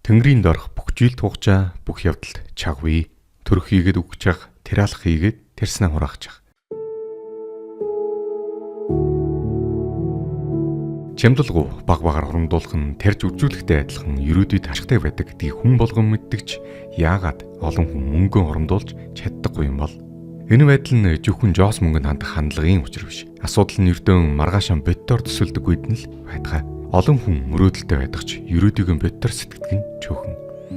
Тэнгэрийн дорх бүх жилд хугачаа бүх явдалд чагвий. Төрөх хийгээд үгч ах, тэралах хийгээд тэрснээ хураах чах. Чамдалгуу баг багаар хурамдуулах нь тарж үржүүлэхтэй адилхан ерөөдүйд ашигтай байдаг гэдгийг хүн болгон мэддэгч яагаад олон хүн мөнгөө хурамдуулж чаддаггүй юм бол энэ байдал нь зөвхөн жоос мөнгөнд хандах хандлагын учир биш. Асуудал нь ердөө маргаашаа боддоор төсөлдөг үед нь л байдгаа. Олон хүн мөрөөдөлтэй байдаг ч ерөөдийгөө боддоор сэтгэдэг нь чөөхөн.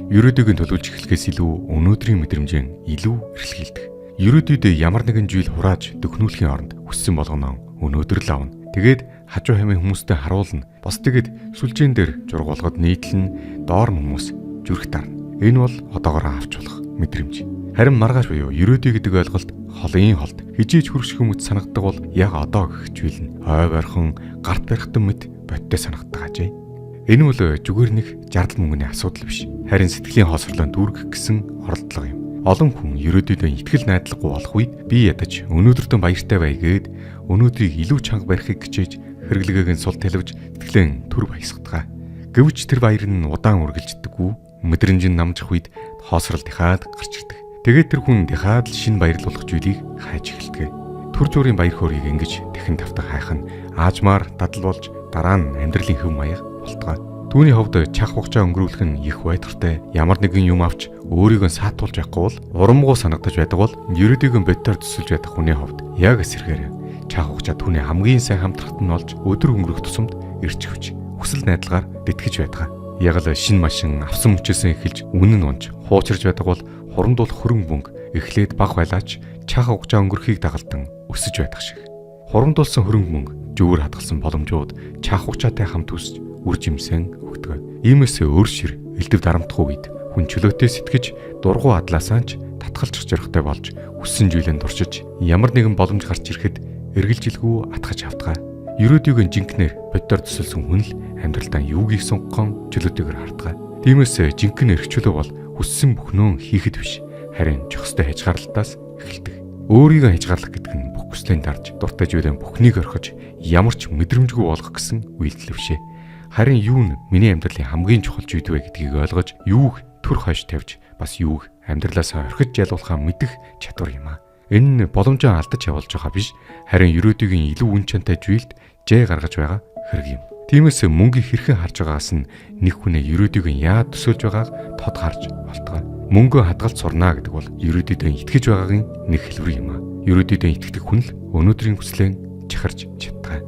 Ерөөдийгөө төлөвлөж эхлэхээс илүү өнөөдрийн мэдрэмжэн илүү эрэлхийлдэг. Ерөөдүйд ямар нэгэн зүйл хурааж дөхнүүлэхийн оронд хүссэн болгоно өнөөдөр л авна. Тэгээд хажуу хэмээн хүмүүстэй харуулна. Бас тэгэд сүлжээн дээр жураг болгоод нийтлэн доор хүмүүс зүрх дарна. Энэ бол одоогоор авч болох мэдрэмж. Харин маргааш буюу ерөөдий гэдэг ойлголт холын холд хижээж хүрэх хүмүүс санагддаг бол яг одоо гэх зүйл нь ой бархан гарт барихтан мэт бодтой санагддаг ажээ. Энэ бол зүгээр нэг жардал мөнгөний асуудал биш. Харин сэтгэлийн хоосрлон дүүргэх гэсэн оролдлого юм. Олон хүн ерөөдүйдөө итгэл найдлагагүй болох үед би ядаж өнөөдөртөө баяртай бай гээд өнөөдрийг илүү чанга барихыг хичээж хэрэглэгээг нь сул талвж итгэлэн төр баясгадаг. Гэвч тэр баяр нь удаан үргэлждэггүй. Мэдрэмж нь намжих үед хоосрол дахиад гарч ирдэг. Тэгээд тэр хүн дахиад л шинэ баярлуулах зүйлийг хайж эхэлдэг. Түр зүрийн баяр хөөргийг ингэж дахин тавтах хайх нь аажмаар дадал болж дараа нь амьдралын хэв маяг болтгоо. Түүний хувьд чах хугацаа өнгөрүүлэх нь их байдгартай. Ямар нэгэн юм авч өөрийгөө саатуулж явахгүй бол урамгуу санагдаж байдаг бол ерөөдийгөө боддоор төсөлж байдаг хүний хувьд яг эсэргээр чах хугацаа түүний хамгийн сайн хамтрахт нь болж өдөр өнгөрөх тусамд эрчвч хүсэл найдалгаар тэтгэж байдаг. Яг л шинэ машин авсан мөчөөсөө эхэлж үнэн нь унж хуучирж байдаг бол хурамдуулах хөрөнгө мөнгө эхлээд бага байлаач чах хугацаа өнгөрөхийг дагалдан өсөж байдаг шиг. Хурамдуулсан хөрөнгө мөнгө зүгээр хадгалсан боломжууд чах хугацаатай хамт үсэж үр жимсэн өгдөг. Иймээс өөр шир элдв дарамтах үед хүн чөлөөтэй сэтгэж дургу адлаасаач татгалж зоригтой болж өссөн зүйлэнд дурчиж ямар нэгэн боломж гарч ирэхэд эргэлжилгүй атгаж авдаг. Ерөөдийгөө жинкнэр боддоор төсөлсөн хүн л амьдралдаа юугийг сунгахын чөлөөтэйгээр харддаг. Тиймээс жинхэнэ эрх чөлөө бол хүссэн бүхнөө хийхэд биш, харин чөхстэй хязгаарлалтаас эхэлдэг. Өөрийгөө хязгаарлах гэдэг нь бүх хүслийг дарж дуртай зүйлээ бүхнийг орхиж ямар ч мэдрэмжгүй болгох гэсэн үйлдэл бишээ. Харин юу нь миний амьдралын хамгийн чухал зүйл вэ гэдгийг ойлгож, юуг түр хойш тавьж, бас юуг амьдралаасаа орхиж ялуулахаа мэдэх чадвар юм аа. Энэ нь боломжоо алдаж явуулж байгаа биш, харин ерөөдийн илүү үн чанартай зүйлд жээ гаргаж байгаа хэрэг юм. Тиймээс мөнгийг хэрхэн харж байгаас нь нэг хүнээ ерөөдийг яад төсөөлж байгааг тод харж болтгоо. Мөнгөө хадгалж сурнаа гэдэг бол ерөөдийд итгэж байгаагийн нэг хэлбэр юм аа. Ерөөдийд итгэдэг хүн л өнөөдрийн хүслээ чахарж чаддаг.